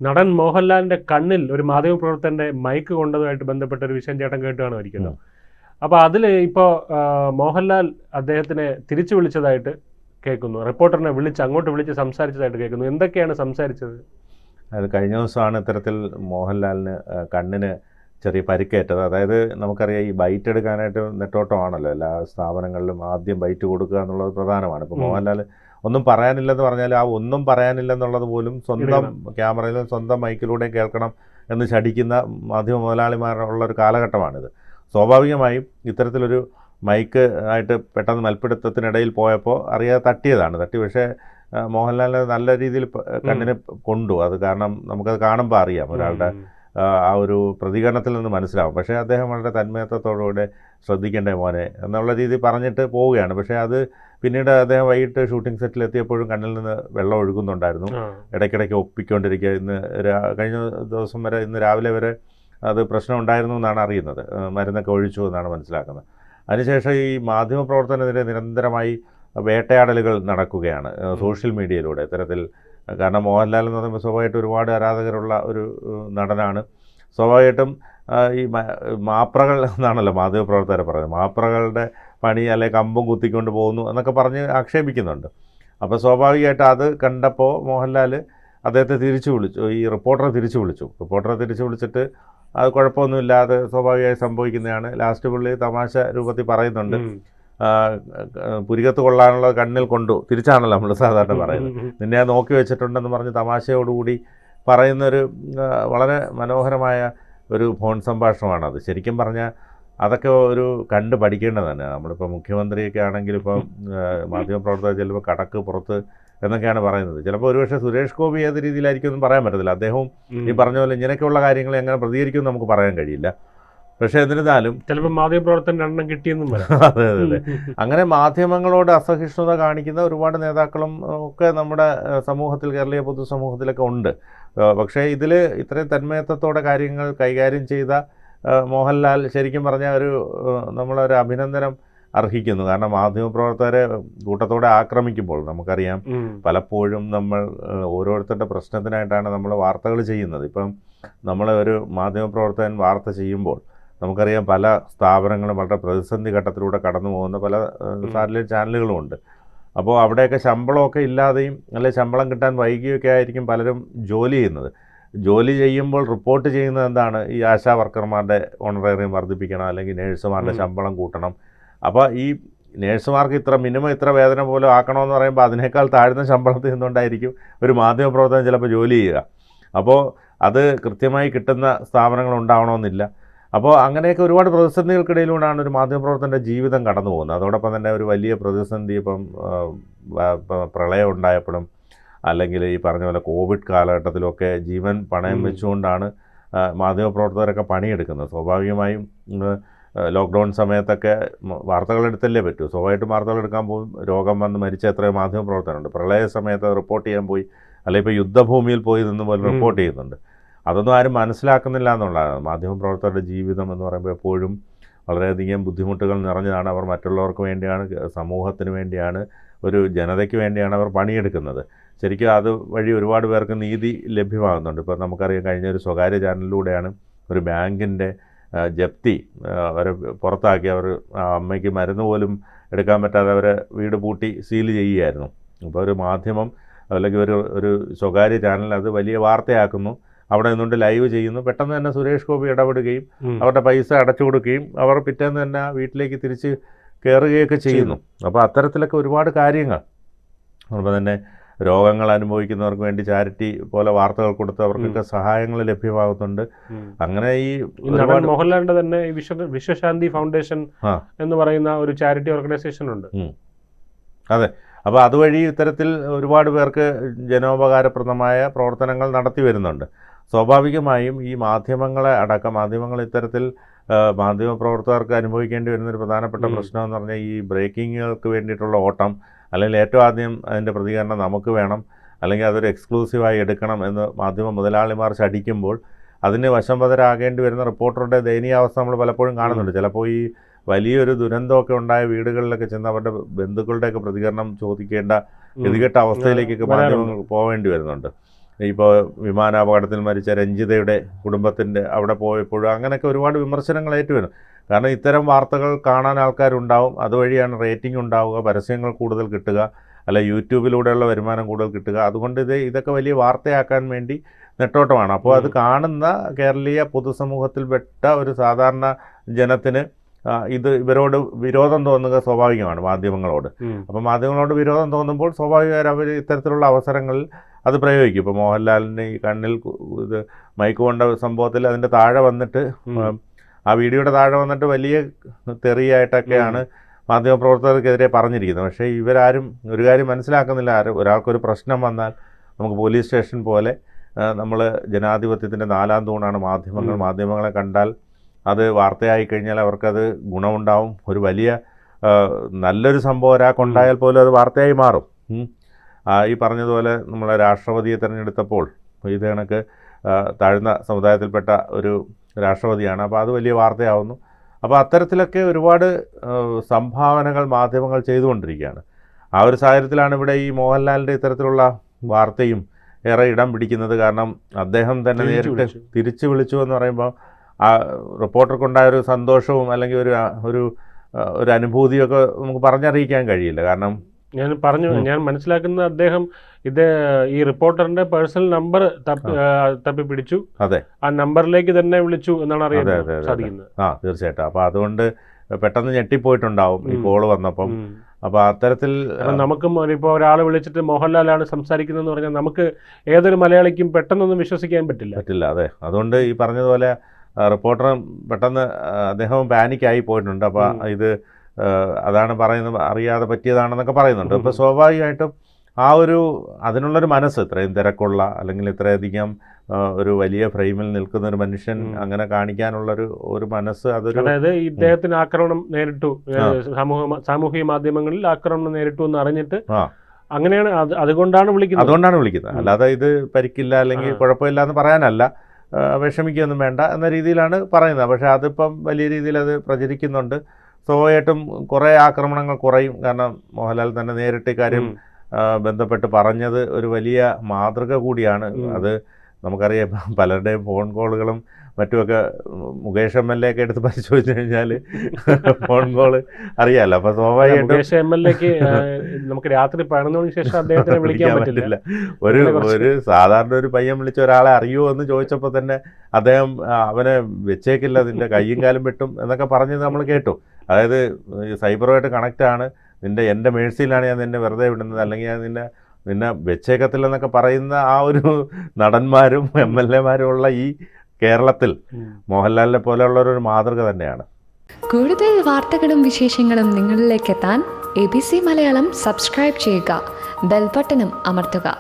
നടൻ മോഹൻലാലിന്റെ കണ്ണിൽ ഒരു മാധ്യമപ്രവർത്തകന്റെ മൈക്ക് കൊണ്ടതുമായിട്ട് ബന്ധപ്പെട്ട ഒരു വിഷയം ചേട്ടൻ കേട്ടുകാണ് ഒരിക്കലും. അപ്പോൾ അതിൽ ഇപ്പോൾ മോഹൻലാൽ അദ്ദേഹത്തിനെ തിരിച്ചു വിളിച്ചതായിട്ട് കേൾക്കുന്നു. റിപ്പോർട്ടറിനെ അങ്ങോട്ട് വിളിച്ച് സംസാരിച്ചതായിട്ട് കേൾക്കുന്നു. എന്തൊക്കെയാണ് സംസാരിച്ചത്? അത് കഴിഞ്ഞ ദിവസമാണ് ഇത്തരത്തിൽ മോഹൻലാലിന് കണ്ണിന് ചെറിയ പരിക്കേറ്റത്. അതായത് നമുക്കറിയാം, ഈ ബൈറ്റ് എടുക്കാനായിട്ട് നെട്ടോട്ടമാണല്ലോ എല്ലാ സ്ഥാപനങ്ങളിലും. ആദ്യം ബൈറ്റ് കൊടുക്കുക എന്നുള്ളത് പ്രധാനമാണ്. ഇപ്പോൾ മോഹൻലാൽ ഒന്നും പറയാനില്ലെന്ന് പറഞ്ഞാൽ ആ ഒന്നും പറയാനില്ലെന്നുള്ളത് പോലും സ്വന്തം ക്യാമറയിലും സ്വന്തം മൈക്കിലൂടെയും കേൾക്കണം എന്ന് ശഠിക്കുന്ന മാധ്യമ മുതലാളിമാരുള്ള ഒരു കാലഘട്ടമാണിത്. സ്വാഭാവികമായും ഇത്തരത്തിലൊരു മൈക്ക് ആയിട്ട് പെട്ടെന്ന് മൽപ്പിടുത്തത്തിനിടയിൽ പോയപ്പോൾ അറിയാതെ തട്ടിയതാണ്. പക്ഷേ മോഹൻലാലിനെ നല്ല രീതിയിൽ കണ്ണിന് കൊണ്ടു. അത് കാരണം നമുക്കത് കാണുമ്പോൾ അറിയാം, ഒരാളുടെ ആ ഒരു പ്രതികരണത്തിൽ നിന്ന് മനസ്സിലാവും. പക്ഷേ അദ്ദേഹം വളരെ തന്മയത്വത്തോടുകൂടെ ശ്രദ്ധിക്കേണ്ടേ മോനെ എന്നുള്ള രീതി പറഞ്ഞിട്ട് പോവുകയാണ്. പക്ഷേ അത് പിന്നീട് അദ്ദേഹം വൈകിട്ട് ഷൂട്ടിംഗ് സെറ്റിലെത്തിയപ്പോഴും കണ്ണിൽ നിന്ന് വെള്ളം ഒഴുകുന്നുണ്ടായിരുന്നു. ഇടയ്ക്കിടയ്ക്ക് ഒപ്പിക്കൊണ്ടിരിക്കുക. കഴിഞ്ഞ ദിവസം വരെ, ഇന്ന് രാവിലെ വരെ അത് പ്രശ്നം ഉണ്ടായിരുന്നു എന്നാണ് അറിയുന്നത്. മരുന്നൊക്കെ ഒഴിച്ചു എന്നാണ് മനസ്സിലാക്കുന്നത്. അതിനുശേഷം ഈ മാധ്യമപ്രവർത്തനത്തിനെതിരെ നിരന്തരമായി വേട്ടയാടലുകൾ നടക്കുകയാണ് സോഷ്യൽ മീഡിയയിലൂടെ ഇത്തരത്തിൽ. കാരണം മോഹൻലാൽ എന്ന് പറയുമ്പോൾ സ്വാഭാവികമായിട്ടും ഒരുപാട് ആരാധകരുള്ള ഒരു നടനാണ്. സ്വാഭാവികമായിട്ടും ഈ മാപ്രകൾ എന്നാണല്ലോ മാധ്യമപ്രവർത്തകരെ പറയുന്നത്. മാപ്രകളുടെ പണി അല്ലെങ്കിൽ കമ്പും കുത്തിക്കൊണ്ട് പോകുന്നു എന്നൊക്കെ പറഞ്ഞ് ആക്ഷേപിക്കുന്നുണ്ട്. അപ്പോൾ സ്വാഭാവികമായിട്ട് അത് കണ്ടപ്പോൾ മോഹൻലാൽ അദ്ദേഹത്തെ തിരിച്ചു വിളിച്ചു, ഈ റിപ്പോർട്ടറെ തിരിച്ചു വിളിച്ചിട്ട് അത് കുഴപ്പമൊന്നുമില്ലാതെ സ്വാഭാവികമായി സംഭവിക്കുന്നതാണ്. ലാസ്റ്റ് പുള്ളി തമാശ രൂപത്തിൽ പറയുന്നുണ്ട്, പുരികത്ത് കൊള്ളാനുള്ള കണ്ണിൽ കൊണ്ടു, തിരിച്ചാണല്ലോ നമ്മൾ സാധാരണ പറയുന്നത്, നിന്നെ നോക്കി വെച്ചിട്ടുണ്ടെന്ന് പറഞ്ഞ് തമാശയോടുകൂടി പറയുന്നൊരു വളരെ മനോഹരമായ ഒരു ഫോൺ സംഭാഷണമാണത്. ശരിക്കും പറഞ്ഞാൽ അതൊക്കെ ഒരു കണ്ട് പഠിക്കേണ്ടതാണ്. നമ്മളിപ്പോൾ മുഖ്യമന്ത്രിയൊക്കെ ആണെങ്കിൽ ഇപ്പം മാധ്യമപ്രവർത്തകർ ചിലപ്പോൾ കടക്ക് പുറത്ത് എന്നൊക്കെയാണ് പറയുന്നത്. ചിലപ്പോൾ ഒരുപക്ഷെ സുരേഷ് ഗോപി ഏത് രീതിയിലായിരിക്കും ഒന്നും പറയാൻ പറ്റത്തില്ല. അദ്ദേഹവും ഈ പറഞ്ഞ പോലെ ഇങ്ങനെയൊക്കെയുള്ള കാര്യങ്ങൾ എങ്ങനെ പ്രതികരിക്കുമെന്ന് നമുക്ക് പറയാൻ കഴിയില്ല. പക്ഷേ എന്നിരുന്നാലും ചിലപ്പോൾ മാധ്യമപ്രവർത്തനം രണ്ടെണ്ണം കിട്ടിയെന്നും അതെ. അങ്ങനെ മാധ്യമങ്ങളോട് അസഹിഷ്ണുത കാണിക്കുന്ന ഒരുപാട് നേതാക്കളും ഒക്കെ നമ്മുടെ സമൂഹത്തിൽ, കേരളീയ പൊതുസമൂഹത്തിലൊക്കെ ഉണ്ട്. പക്ഷേ ഇതിൽ ഇത്രയും തന്മയത്വത്തോടെ കാര്യങ്ങൾ കൈകാര്യം ചെയ്ത മോഹൻലാൽ ശരിക്കും പറഞ്ഞാൽ നമ്മളൊരു അഭിനന്ദനം അർഹിക്കുന്നു. കാരണം മാധ്യമപ്രവർത്തകരെ കൂട്ടത്തോടെ ആക്രമിക്കുമ്പോൾ നമുക്കറിയാം, പലപ്പോഴും നമ്മൾ ഓരോരുത്തരുടെ പ്രശ്നത്തിനായിട്ടാണ് നമ്മൾ വാർത്തകൾ ചെയ്യുന്നത്. ഇപ്പം നമ്മൾ ഒരു മാധ്യമപ്രവർത്തകൻ വാർത്ത ചെയ്യുമ്പോൾ നമുക്കറിയാം പല സ്ഥാപനങ്ങളും വളരെ പ്രതിസന്ധി ഘട്ടത്തിലൂടെ കടന്നു പോകുന്ന പല സാറ്റലൈറ്റ് ചാനലുകളും ഉണ്ട്. അപ്പോൾ അവിടെയൊക്കെ ശമ്പളമൊക്കെ ഇല്ലാതെയും അല്ലെങ്കിൽ ശമ്പളം കിട്ടാൻ വൈകിയൊക്കെ ആയിരിക്കും പലരും ജോലി ചെയ്യുന്നത്. ജോലി ചെയ്യുമ്പോൾ റിപ്പോർട്ട് ചെയ്യുന്നത് എന്താണ്, ഈ ആശാ വർക്കർമാരുടെ ഓണറേറിയം വർദ്ധിപ്പിക്കണം, അല്ലെങ്കിൽ നേഴ്സുമാരുടെ ശമ്പളം കൂട്ടണം. അപ്പോൾ ഈ നേഴ്സുമാർക്ക് മിനിമം ഇത്ര വേതനം പോലും ആക്കണമെന്ന് പറയുമ്പോൾ അതിനേക്കാൾ താഴ്ന്ന ശമ്പളത്തിൽ നിന്നുകൊണ്ടായിരിക്കും ഒരു മാധ്യമപ്രവർത്തകൻ ചിലപ്പോൾ ജോലി ചെയ്യുക. അപ്പോൾ അത് കൃത്യമായി കിട്ടുന്ന സ്ഥാപനങ്ങൾ ഉണ്ടാവണമെന്നില്ല. അപ്പോൾ അങ്ങനെയൊക്കെ ഒരുപാട് പ്രതിസന്ധികൾക്കിടയിലൂടെയാണ് ഒരു മാധ്യമപ്രവർത്തകൻ്റെ ജീവിതം കടന്നു പോകുന്നത്. അതോടൊപ്പം തന്നെ ഒരു വലിയ പ്രതിസന്ധി ഇപ്പം പ്രളയം ഉണ്ടായപ്പോഴും അല്ലെങ്കിൽ ഈ പറഞ്ഞ പോലെ കോവിഡ് കാലഘട്ടത്തിലൊക്കെ ജീവൻ പണയം വെച്ചുകൊണ്ടാണ് മാധ്യമപ്രവർത്തകരൊക്കെ പണിയെടുക്കുന്നത്. സ്വാഭാവികമായും ലോക്ക്ഡൗൺ സമയത്തൊക്കെ വാർത്തകളെടുത്തല്ലേ പറ്റൂ. സ്വാഭാവികമായിട്ടും വാർത്തകളെടുക്കാൻ പോകും. രോഗം വന്ന് മരിച്ച എത്രയോ മാധ്യമപ്രവർത്തകരുണ്ട്. പ്രളയ സമയത്ത് റിപ്പോർട്ട് ചെയ്യാൻ പോയി, അല്ലെങ്കിൽ ഇപ്പോൾ യുദ്ധഭൂമിയിൽ പോയി നിന്ന് പോലും റിപ്പോർട്ട് ചെയ്യുന്നുണ്ട്. അതൊന്നും ആരും മനസ്സിലാക്കുന്നില്ല എന്നുള്ളതാണ്. മാധ്യമപ്രവർത്തകരുടെ ജീവിതം എന്ന് പറയുമ്പോൾ എപ്പോഴും വളരെയധികം ബുദ്ധിമുട്ടുകൾ നിറഞ്ഞതാണ്. അവർ മറ്റുള്ളവർക്ക് വേണ്ടിയാണ്, സമൂഹത്തിന് വേണ്ടിയാണ്, ഒരു ജനതയ്ക്ക് വേണ്ടിയാണ് അവർ പണിയെടുക്കുന്നത്. ശരിക്കും അത് വഴി ഒരുപാട് പേർക്ക് നീതി ലഭ്യമാകുന്നുണ്ട്. ഇപ്പോൾ നമുക്കറിയാം, കഴിഞ്ഞ ഒരു സ്വകാര്യ ചാനലിലൂടെയാണ് ഒരു ബാങ്കിൻ്റെ ജപ്തി അവരെ പുറത്താക്കി. അവർ അമ്മയ്ക്ക് മരുന്ന് പോലും എടുക്കാൻ പറ്റാതെ അവരെ വീട് പൂട്ടി സീൽ ചെയ്യുകയായിരുന്നു. അപ്പോൾ ഒരു മാധ്യമം അല്ലെങ്കിൽ ഒരു സ്വകാര്യ ചാനൽ അത് വലിയ വാർത്തയാക്കുന്നു, അവിടെ നിന്നുകൊണ്ട് ലൈവ് ചെയ്യുന്നു. പെട്ടെന്ന് തന്നെ സുരേഷ് ഗോപി ഇടപെടുകയും അവരുടെ പൈസ അടച്ചു കൊടുക്കുകയും അവർ പിറ്റേന്ന് തന്നെ വീട്ടിലേക്ക് തിരിച്ച് കയറുകയൊക്കെ ചെയ്യുന്നു. അപ്പോൾ അത്തരത്തിലൊക്കെ ഒരുപാട് കാര്യങ്ങൾ. അതുപോലെ തന്നെ രോഗങ്ങൾ അനുഭവിക്കുന്നവർക്ക് വേണ്ടി ചാരിറ്റി പോലെ വാർത്തകൾ കൊടുത്ത് അവർക്കൊക്കെ സഹായങ്ങൾ ലഭ്യമാകുന്നുണ്ട്. അങ്ങനെ ഈ മോഹൻലാലിന്റെ തന്നെ വിശ്വശാന്തി ഫൗണ്ടേഷൻ എന്ന് പറയുന്ന ഒരു ചാരിറ്റി ഓർഗനൈസേഷൻ ഉണ്ട്. അതെ. അപ്പോൾ അതുവഴി ഇത്തരത്തിൽ ഒരുപാട് പേർക്ക് ജനോപകാരപ്രദമായ പ്രവർത്തനങ്ങൾ നടത്തി വരുന്നുണ്ട്. സ്വാഭാവികമായും ഈ മാധ്യമങ്ങൾ ഇത്തരത്തിൽ മാധ്യമപ്രവർത്തകർക്ക് അനുഭവിക്കേണ്ടി വരുന്നൊരു പ്രധാനപ്പെട്ട പ്രശ്നം എന്ന് പറഞ്ഞാൽ ഈ ബ്രേക്കിങ്ങുകൾക്ക് വേണ്ടിയിട്ടുള്ള ഓട്ടം, അല്ലെങ്കിൽ ഏറ്റവും ആദ്യം അതിൻ്റെ പ്രതികരണം നമുക്ക് വേണം, അല്ലെങ്കിൽ അതൊരു എക്സ്ക്ലൂസീവായി എടുക്കണം എന്ന് മാധ്യമ മുതലാളിമാർ ശഠിക്കുമ്പോൾ അതിന് വശംവദരാകേണ്ടി വരുന്ന റിപ്പോർട്ടറുടെ ദയനീയാവസ്ഥ നമ്മൾ പലപ്പോഴും കാണുന്നുണ്ട്. ചിലപ്പോൾ ഈ വലിയൊരു ദുരന്തമൊക്കെ ഉണ്ടായ വീടുകളിലൊക്കെ ചെന്ന് അവരുടെ ബന്ധുക്കളുടെയൊക്കെ പ്രതികരണം ചോദിക്കേണ്ട ഗതികെട്ട അവസ്ഥയിലേക്കൊക്കെ മാധ്യമങ്ങൾ പോവേണ്ടി വരുന്നുണ്ട്. ഇപ്പോൾ വിമാനാപകടത്തിൽ മരിച്ച രഞ്ജിതയുടെ കുടുംബത്തിൻ്റെ അവിടെ പോയപ്പോഴും അങ്ങനെയൊക്കെ ഒരുപാട് വിമർശനങ്ങൾ ഏറ്റുവരും. കാരണം ഇത്തരം വാർത്തകൾ കാണാൻ ആൾക്കാരുണ്ടാവും, അതുവഴിയാണ് റേറ്റിംഗ് ഉണ്ടാവുക, പരസ്യങ്ങൾ കൂടുതൽ കിട്ടുക, അല്ല യൂട്യൂബിലൂടെയുള്ള വരുമാനം കൂടുതൽ കിട്ടുക. അതുകൊണ്ട് ഇതൊക്കെ വലിയ വാർത്തയാക്കാൻ വേണ്ടി നെട്ടോട്ടമാണ്. അപ്പോൾ അത് കാണുന്ന കേരളീയ പൊതുസമൂഹത്തിൽപ്പെട്ട ഒരു സാധാരണ ജനത്തിന് ഇവരോട് വിരോധം തോന്നുക സ്വാഭാവികമാണ് മാധ്യമങ്ങളോട്. അപ്പോൾ മാധ്യമങ്ങളോട് വിരോധം തോന്നുമ്പോൾ സ്വാഭാവികമായി അവർ ഇത്തരത്തിലുള്ള അവസരങ്ങളിൽ അത് പ്രയോഗിക്കും. ഇപ്പോൾ മോഹൻലാലിന് ഈ കണ്ണിൽ ഇത് മൈക്ക് കൊണ്ട സംഭവത്തിൽ അതിൻ്റെ താഴെ വന്നിട്ട് ആ വീഡിയോയുടെ താഴെ വന്നിട്ട് വലിയ തെറിയായിട്ടൊക്കെയാണ് മാധ്യമപ്രവർത്തകർക്കെതിരെ പറഞ്ഞിരിക്കുന്നത്. പക്ഷേ ഇവരാരും ഒരു കാര്യം മനസ്സിലാക്കുന്നില്ല. ഒരാൾക്കൊരു പ്രശ്നം വന്നാൽ നമുക്ക് പോലീസ് സ്റ്റേഷൻ പോലെ നമ്മൾ ജനാധിപത്യത്തിൻ്റെ 4ാം തൂണാണ് മാധ്യമങ്ങൾ. മാധ്യമങ്ങളെ കണ്ടാൽ അത് വാർത്തയായി കഴിഞ്ഞാൽ അവർക്കത് ഗുണമുണ്ടാവും. ഒരു വലിയ നല്ലൊരു സംഭവം ഒരാൾക്കുണ്ടായാൽ പോലും അത് വാർത്തയായി മാറും. ഈ പറഞ്ഞതുപോലെ നമ്മളെ രാഷ്ട്രപതിയെ തിരഞ്ഞെടുത്തപ്പോൾ ഇത് കണക്ക് താഴ്ന്ന സമുദായത്തിൽപ്പെട്ട ഒരു രാഷ്ട്രപതിയാണ്. അപ്പോൾ അത് വലിയ വാർത്തയാവുന്നു. അപ്പോൾ അത്തരത്തിലൊക്കെ ഒരുപാട് സംഭാവനകൾ മാധ്യമങ്ങൾ ചെയ്തുകൊണ്ടിരിക്കുകയാണ്. ആ ഒരു സാഹചര്യത്തിലാണ് ഇവിടെ ഈ മോഹൻലാലിൻ്റെ ഇത്തരത്തിലുള്ള വാർത്തയും ഏറെ ഇടം പിടിക്കുന്നത്. കാരണം അദ്ദേഹം തന്നെ നേരിട്ട് തിരിച്ചു വിളിച്ചു എന്ന് പറയുമ്പോൾ ആ റിപ്പോർട്ടർക്കുണ്ടായ ഒരു സന്തോഷവും അല്ലെങ്കിൽ ഒരു അനുഭൂതിയൊക്കെ നമുക്ക് പറഞ്ഞറിയിക്കാൻ കഴിയില്ല. കാരണം ഞാൻ മനസ്സിലാക്കുന്ന അദ്ദേഹം ഈ റിപ്പോർട്ടറിന്റെ പേഴ്സണൽ നമ്പർ തപ്പി പിടിച്ചു, അതെ, ആ നമ്പറിലേക്ക് തന്നെ വിളിച്ചു എന്നാണ് അറിയാൻ സാധിക്കുന്നത്. തീർച്ചയായിട്ടും. അപ്പോൾ അതുകൊണ്ട് പെട്ടെന്ന് ഞെട്ടിപ്പോയിട്ടുണ്ടാവും ഈ കോള് വന്നപ്പം. അപ്പോൾ അത്തരത്തിൽ നമുക്കും ഇപ്പോൾ ഒരാൾ വിളിച്ചിട്ട് മോഹൻലാലാണ് സംസാരിക്കുന്നതെന്ന് പറഞ്ഞാൽ നമുക്ക് ഏതൊരു മലയാളിക്കും പെട്ടെന്നൊന്നും വിശ്വസിക്കാൻ പറ്റില്ല. അതെ, അതുകൊണ്ട് ഈ പറഞ്ഞതുപോലെ റിപ്പോർട്ടർ പെട്ടെന്ന് അദ്ദേഹം പാനിക്കായി പോയിട്ടുണ്ട്. അപ്പോൾ ഇത് അതാണ് പറയുന്നത്, അറിയാതെ പറ്റിയതാണെന്നൊക്കെ പറയുന്നുണ്ട്. അപ്പോൾ സ്വാഭാവികമായിട്ടും അതിനുള്ളൊരു മനസ്സ്, ഇത്രയും തിരക്കുള്ള അല്ലെങ്കിൽ ഇത്രയധികം ഒരു വലിയ ഫ്രെയിമിൽ നിൽക്കുന്ന ഒരു മനുഷ്യൻ അങ്ങനെ കാണിക്കാനുള്ളൊരു മനസ്സ്, അതായത് ഇദ്ദേഹത്തിന് ആക്രമണം നേരിട്ടു, സാമൂഹിക മാധ്യമങ്ങളിൽ ആക്രമണം നേരിട്ടു എന്ന് അറിഞ്ഞിട്ട് അങ്ങനെയാണ് അതുകൊണ്ടാണ് വിളിക്കുന്നത്. അല്ലാതെ ഇത് പരിക്കില്ല അല്ലെങ്കിൽ കുഴപ്പമില്ല എന്ന് പറയാനല്ല, വിഷമിക്കുകയൊന്നും വേണ്ട എന്ന രീതിയിലാണ് പറയുന്നത്. പക്ഷേ അതിപ്പം വലിയ രീതിയിൽ അത് പ്രചരിക്കുന്നുണ്ട്. സ്വാഭാവികമായിട്ടും കുറേ ആക്രമണങ്ങൾ കുറയും. കാരണം മോഹൻലാൽ തന്നെ നേരിട്ട് കാര്യം ബന്ധപ്പെട്ട് പറഞ്ഞത് ഒരു വലിയ മാതൃക കൂടിയാണ്. അത് നമുക്കറിയാം, പലരുടെയും ഫോൺ കോളുകളും മറ്റുമൊക്കെ മുകേഷ് MLA ഒക്കെ എടുത്ത് പരിശോധിച്ചു കഴിഞ്ഞാൽ ഫോൺ കോള് അറിയാമല്ലോ. അപ്പോൾ സ്വാഭാവികമായിട്ടും മുകേഷ് MLAക്ക് നമുക്ക് രാത്രി 11 മണിക്ക് ശേഷം അദ്ദേഹത്തിനെ വിളിക്കാൻ പറ്റില്ല. ഒരു സാധാരണ ഒരു പയ്യൻ വിളിച്ച ഒരാളെ അറിയുമോ എന്ന് ചോദിച്ചപ്പോൾ തന്നെ അദ്ദേഹം അവനെ വെച്ചേക്കില്ല, അതിൻ്റെ കയ്യും കാലും വെട്ടും എന്നൊക്കെ പറഞ്ഞത് നമ്മൾ കേട്ടു. അതായത് സൈബറുമായിട്ട് കണക്റ്റാണ്, എൻ്റെ മേഴ്സിയിലാണ് ഞാൻ നിന്നെ വെറുതെ വിടുന്നത്, അല്ലെങ്കിൽ ഞാൻ നിന്നെ വെച്ചേക്കത്തില്ലെന്നൊക്കെ പറയുന്ന ആ ഒരു നടന്മാരും MLA-മാരും ഉള്ള ഈ കേരളത്തിൽ മോഹൻലാലിനെ പോലെയുള്ളൊരു മാതൃക തന്നെയാണ്. കൂടുതൽ വാർത്തകളും വിശേഷങ്ങളും നിങ്ങളിലേക്ക് എത്താൻ ABC മലയാളം സബ്സ്ക്രൈബ് ചെയ്യുക, ബെൽ ബട്ടണും അമർത്തുക.